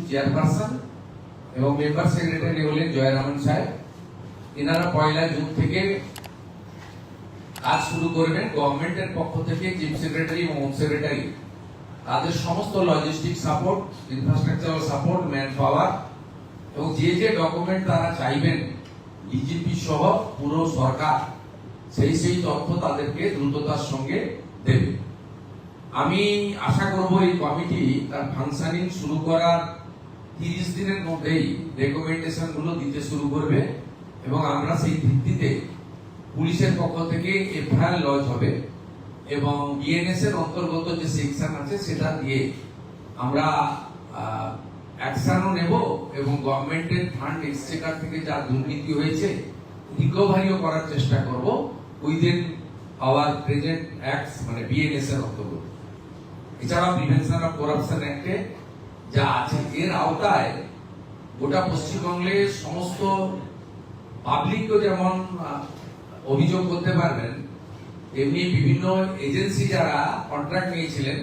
Chairperson এবং member secretary হলেন জয়রামন সাহেব। এনারা 1 জুন থেকে কাজ শুরু করবেন। গভর্নমেন্টের পক্ষ থেকে চিফ সেক্রেটারি এবং হোম সেক্রেটারি তাদের সমস্ত logistic support, infrastructural support, man power এবং যে যে ডকুমেন্ট তারা চাইবেন ডিজিপি সহ পুরো সরকার সেই তথ্য তাদেরকে দ্রুততার সঙ্গে দেবে। আমি আশা করব এই কমিটি তার ফাংশনিং শুরু করার 30 দিনের মধ্যেই রেকমেন্ডেশন গুলো দিতে শুরু করবে এবং আমরা সেই ভিত্তিতে পুলিশের পক্ষ থেকে এফআইআর লজ হবে এবং বিএনএস এর অন্তর্গত যে সেকশন আছে সেটা দিয়ে আমরা অ্যাকশনও নেব এবং গভর্নমেন্টের ফান্ড এক্সচেকার থেকে যা দুর্নীতি হয়েছে রিকভারিও করার চেষ্টা করব উইদিন আওয়ার প্রেজেন্ট অ্যাক্টস, মানে বিএনএস এর অন্তর্গত। এছাড়া প্রিভেনশন অফ করাপশন অ্যাক্টে যা আছে এর আওতায় গোটা পশ্চিমবঙ্গের সমস্ত পাবলিকও যেমন অভিযোগ করতে পারবেন, তেমনি বিভিন্ন এজেন্সি যারা কন্ট্রাক্ট নিয়েছিলেন,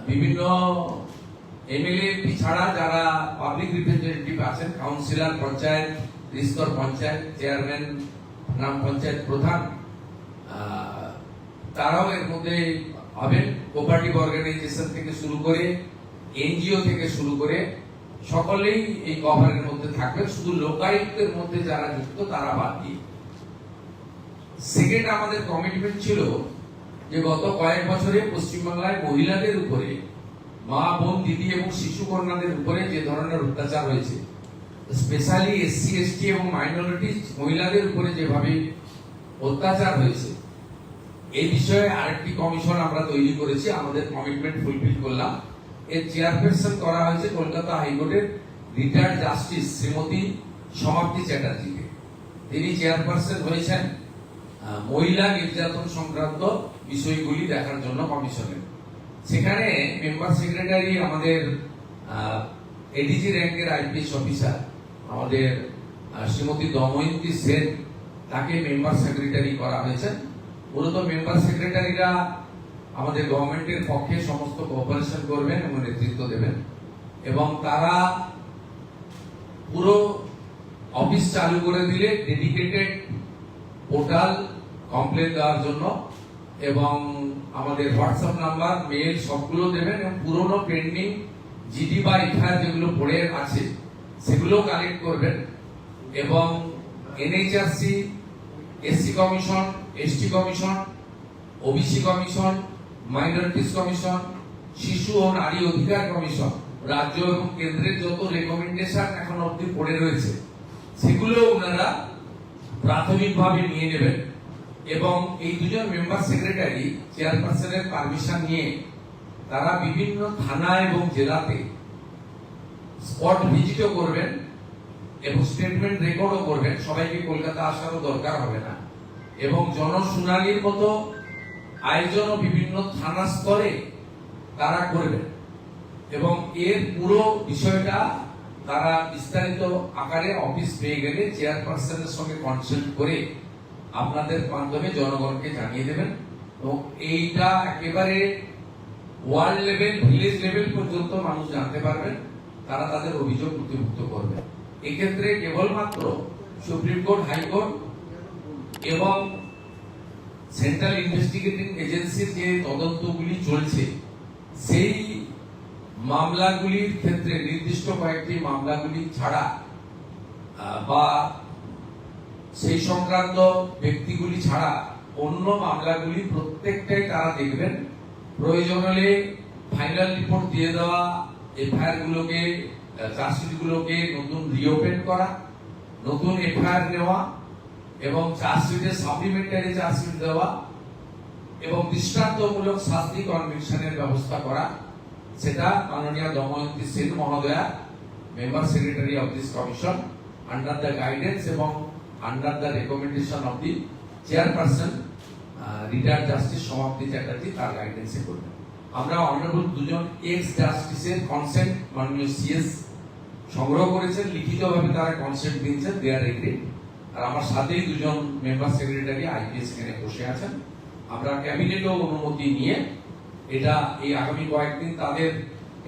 বিভিন্ন এমএলএ ছাড়া যারা পাবলিক রিপ্রেজেন্টেটিভ আছেন, কাউন্সিলর, পঞ্চায়েত স্তর পঞ্চায়েত চেয়ারম্যান, গ্রাম পঞ্চায়েত প্রধান, তারাও এর মধ্যে হবেন। কোঅপারেটিভ অর্গানাইজেশন থেকে শুরু করে এনজিও থেকে শুরু করে সকলেই এই কভারের মধ্যে থাকবেন, শুধু লোকায়ুক্তের মধ্যে যারা যুক্ত তারা বাদ দিয়ে। সেকেন্ড, আমাদের কমিটমেন্ট ছিল যে গত কয়েক বছরে পশ্চিমবাংলায় মহিলাদের উপরে, মা, বোন, দিদি এবং শিশু কন্যাদের উপরে যে ধরনের অত্যাচার হয়েছে, স্পেশালি এসসি, এসটি এবং মাইনরিটি মহিলাদের উপরে যেভাবে অত্যাচার হয়েছে, এই বিষয়ে আরেকটি কমিশন আমরা তৈরি করেছি। আমাদের কমিটমেন্ট ফুলফিল করলাম। এর চেয়ারপারসন করা হয়েছে কলকাতা হাইকোর্টের রিটায়ার্ড জাস্টিস শ্রীমতী সমাপ্তি চ্যাটার্জিকে। তিনি চেয়ারপারসন হয়েছেন মহিলা নির্যাতন সংক্রান্ত বিষয়গুলি দেখার জন্য কমিশনের। সেখানে মেম্বার সেক্রেটারি আমাদের এডিজি র্যাঙ্কের আইপিএস অফিসার আমাদের শ্রীমতী দময়ন্তী সেন, তাকে মেম্বার সেক্রেটারি করা হয়েছে। মূলত মেম্বার সেক্রেটারিরা আমাদের গভর্নমেন্টের পক্ষে সমস্ত কোঅপারেশন করবেন এবং নেতৃত্ব দেবেন এবং তারা পুরো অফিস চালু করে দিলে ডেডিকেটেড পোর্টাল কমপ্লেন দেওয়ার জন্য এবং আমাদের হোয়াটসঅ্যাপ নাম্বার, মেল সবগুলো দেবেন এবং পুরনো পেন্ডিং জিডি বা এফআইআর যেগুলো পড়ে আছে সেগুলো কালেক্ট করবেন এবং NHRC, SC commission, ST commission, OBC commission, minorities commission, শিশু ও নারী অধিকার কমিশন, রাজ্য এবং কেন্দ্রের যত রেকমেন্ডেশন এখন অবধি পড়ে রয়েছে সেগুলো ওনারা প্রাথমিকভাবে নিয়ে নেবেন এবং এই দুজন মেম্বার সেক্রেটারি চেয়ারপারসনের পারমিশন নিয়ে তারা বিভিন্ন থানা এবং জেলাতে স্পট ভিজিটও করবেন এবং স্টেটমেন্ট রেকর্ডও করবেন। সবাইকে কলকাতা আসারও দরকার হবে না এবং জনশুনানির মতো আয়োজনও বিভিন্ন থানা স্তরে তারা করবেন এবং এর পুরো বিষয়টা তারা বিস্তারিত আকারে অফিস পেয়ে গেলে চেয়ারপারসনের সঙ্গে কনসাল্ট করে আপনাদের মাধ্যমে জনগণকে জানিয়ে দেবেন এবং এইটা একেবারে ওয়ার্ল্ড লেভেল, ভিলেজ লেভেল পর্যন্ত মানুষ জানতে পারবেন, তারা তাদের অভিযোগ নথিভুক্ত করবেন। এক্ষেত্রে কেবলমাত্র সুপ্রিম কোর্ট, হাইকোর্ট এবং সেন্ট্রাল ইনভেস্টিগেটিং এজেন্সির যে তদন্তগুলি চলছে সেই মামলাগুলির ক্ষেত্রে নির্দিষ্ট কয়েকটি মামলাগুলি ছাড়া বা সেই সংক্রান্ত ব্যক্তিগুলি ছাড়া অন্য মামলাগুলি প্রত্যেকটাই তারা দেখবেন। প্রয়োজন হলে ফাইনাল রিপোর্ট দিয়ে দেওয়া, এফআইআর গুলোকে, চার্জশিট গুলোকে নতুন রিওপেন করা, নতুন এফআইআর নেওয়া এবং চার্জশিটের সাপ্লিমেন্টারি চার্জশিট দেওয়া এবং দৃষ্টান্তমূলক শাস্তি কনভিকশনের ব্যবস্থা করা, সেটা মাননীয় দময়ন্তী সেন মহোদয়া, member secretary of this commission, under the guidance এবং under the recommendation of the chairperson retired justice Samapti Chatterjee, তার গাইডেন্সে করবেন। আমরা অনারেবল দুজন এক্স জাস্টিসের কনসেন্ট মাননীয় সিএস সংগ্রহ করেছেন, লিখিতভাবে তারা কনসেন্ট দিয়েছেন, দে আর এগ্রি। আর আমার সাথেই দুজন মেম্বার সেক্রেটারি আইপিএস এখানে বসে আছেন। আমরা ক্যাবিনেটও অনুমতি নিয়ে এটা এই আগামী কয়েকদিন তাদের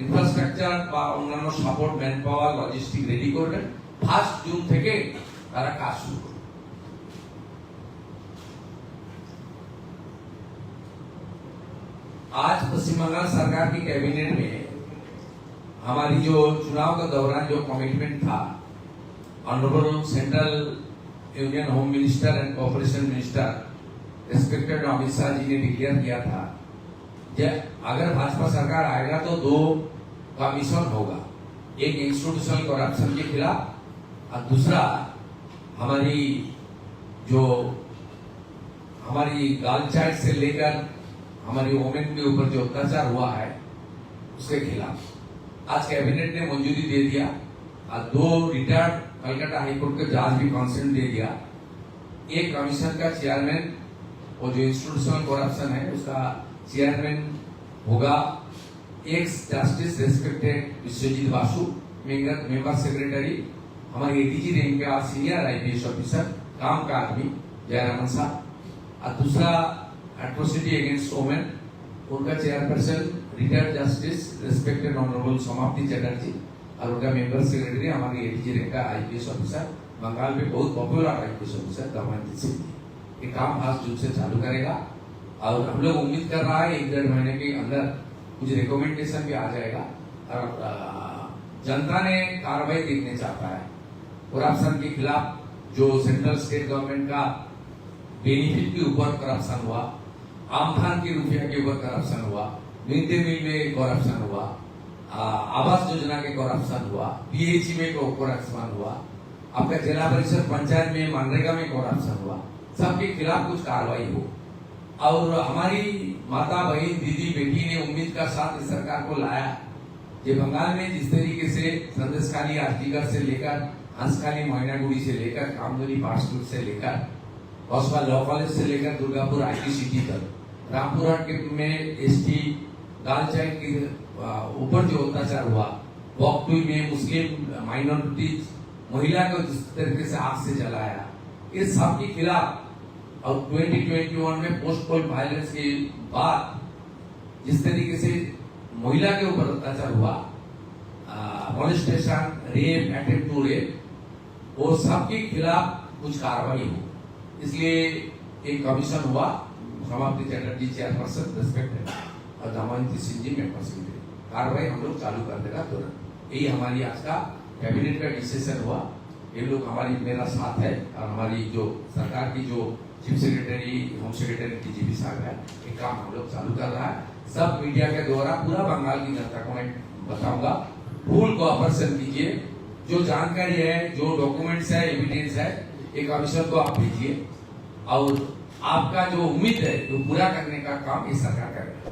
ইনফ্রাস্ট্রাকচার বা অন্যান্য support man power logistic ready করবেন। 1 জুন থেকে তারা কাজ শুরু করবে। आज पश्चिम बंगाल सरकार की कैबिनेट में हमारी जो चुनाव के दौरान जो कमिटमेंट था, honourable central union home minister and cooperation minister respected Amit Shah ji ने डिक्लेयर किया था कि अगर भाजपा सरकार आएगा तो 2 कमीशन होगा, एक इंस्टीट्यूशनल करप्शन के खिलाफ और दूसरा हमारी गर्ल चाइल्ड से लेकर हमारी वोमेन के ऊपर जो अत्याचार हुआ है उसके खिलाफ। आज कैबिनेट ने मंजूरी दे दिया और 2 रिटायर्ड कलकत्ता हाईकोर्ट के जज भी कंसेंट दे दिया। एक कमीशन का चेयरमैन और जो इंस्टीट्यूशनल करप्शन है उसका चेयरमैन होगा ex justice respected Biswajit Basu, member secretary हमारे एडीजी रैंक के सीनियर आईपीएस ऑफिसर काम का आदमी जयरामन साहब, और दूसरा एट्रोसिटी अगेंस्ट वुमेन उनका chairperson retired justice respected honourable Samapti Chatterjee, और उनका मेंबर सेक्रेटरी हमारे एडीजी रैंक का आईपीएस ऑफिसर, बंगाल में बहुत popular IPS officer Damanjit Singh. ये काम 5 जून से चालू करेगा और हम लोग उम्मीद कर रहा है 1-1.5 महीने के अंदर कुछ रिकमेंडेशन भी आ जाएगा और जनता ने कार्रवाई देखने चाहता है। करप्शन के खिलाफ जो सेंट्रल स्टेट गवर्नमेंट का बेनिफिट के ऊपर करप्शन हुआ, आमदान के रुपया के ऊपर करप्शन हुआ, मिड डे मील में करप्शन हुआ, आवास योजना के करप्शन हुआ, पीएचई में करप्शन हुआ, आपका जिला परिषद पंचायत में मनरेगा में करप्शन हुआ, सबके खिलाफ कुछ कार्रवाई हो। और हमारी माता बहन दीदी बेटी ने उम्मीद का साथ इस सरकार को लाया कि बंगाल में जिस तरीके से संदेशखाली आर्टिकल से लेकर हंसखाली मैनागुड़ी से लेकर कामदोनी पार्सपुर से लेकर कस्बा लॉ कॉलेज से लेकर दुर्गापुर आईटी सिटी तक, रामपुरहाट में एसटी गर्ल चाइल्ड के ऊपर जो अत्याचार हुआ, वॉकटू में मुस्लिम माइनॉरिटीज महिला को जिस तरीके से आग से जलाया, इस सब के खिलाफ। और 2021 में पोस्ट पोल वायलेंस के बाद जिस तरीके से महिला के ऊपर अत्याचार हुआ, molestation, rape, attempt to rape, वो सब के खिलाफ कुछ कार्रवाई हो, इसलिए एक कमीशन हुआ। समाप्ति चटर्जी चेयरपर्सन रिस्पेक्टेड और दमनजीत सिंह जी मेंबर सेक्रेटरी। कार्रवाई हम लोग चालू कर देगा तुरंत। यही हमारी आज का कैबिनेट का डिसीजन हुआ। ये लोग हमारी मेरा साथ है और हमारी जो सरकार की जो chief secretary, home secretary, DGP साहब है, ये काम हम लोग चालू कर रहा है। सब मीडिया के द्वारा पूरा बंगाल की जनता को मैं बताऊंगा, फुल कोऑपरेशन कीजिए। जो जानकारी है, जो डॉक्यूमेंट्स है, एविडेंस है, एक कमीशन को आप भेजिए और आपका जो उम्मीद है वो पूरा करने का काम इस सरकार करेगा।